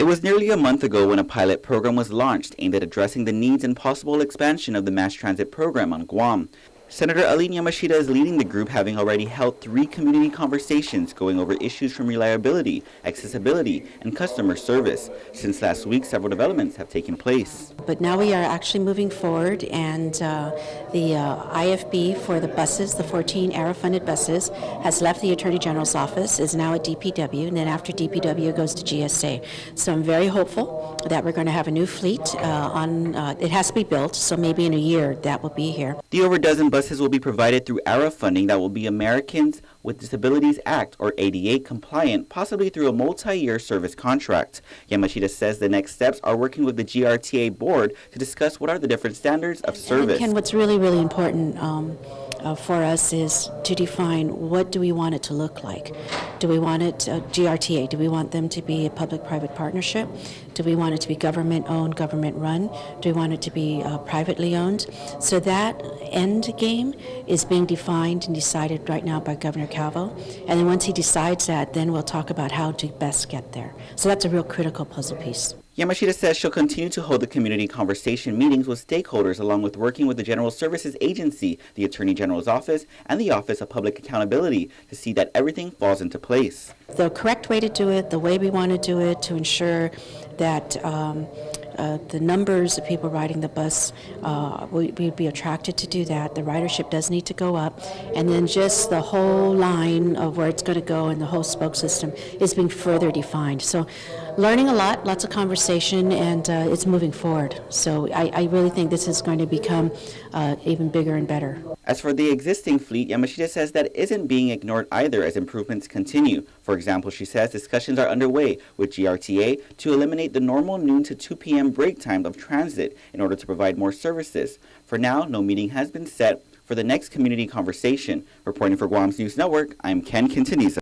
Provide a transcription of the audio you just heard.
It was nearly a month ago when a pilot program was launched aimed at addressing the needs and possible expansion of the mass transit program on Guam. Senator Aline Yamashita is leading the group, having already held 3 community conversations going over issues from reliability, accessibility, and customer service. Since last week, several developments have taken place. But now we are actually moving forward, and the IFB for the buses, the 14 ARA-funded buses, has left the Attorney General's office, is now at DPW, and then after DPW it goes to GSA. So I'm very hopeful that we're going to have a new fleet it has to be built, so maybe in a year that will be here. The over dozen buses will be provided through ARA funding that will be Americans with Disabilities Act or ADA compliant, possibly through a multi-year service contract. Yamashita says the next steps are working with the GRTA board to discuss what are the different standards of service. And what's really, really important for us is to define what do we want it to look like. Do we want it GRTA? Do we want them to be a public-private partnership? Do we want it to be government-owned, government-run? Do we want it to be privately owned? So that end game is being defined and decided right now by Governor Calvo. And then once he decides that, then we'll talk about how to best get there. So that's a real critical puzzle piece. Yamashita says she'll continue to hold the community conversation meetings with stakeholders, along with working with the General Services Agency, the Attorney General's Office, and the Office of Public Accountability to see that everything falls into place. The correct way to do it, the way we want to do it, to ensure that the numbers of people riding the bus, we'd be attracted to do that. The ridership does need to go up. And then just the whole line of where it's going to go and the whole spoke system is being further defined. So learning a lot, lots of conversation, and it's moving forward. So I really think this is going to become even bigger and better. As for the existing fleet, Yamashita says that isn't being ignored either as improvements continue. For example, she says discussions are underway with GRTA to eliminate the normal noon to 2 p.m. break time of transit in order to provide more services. For now, no meeting has been set for the next community conversation. Reporting for Guam's News Network, I'm Ken Quintaniza.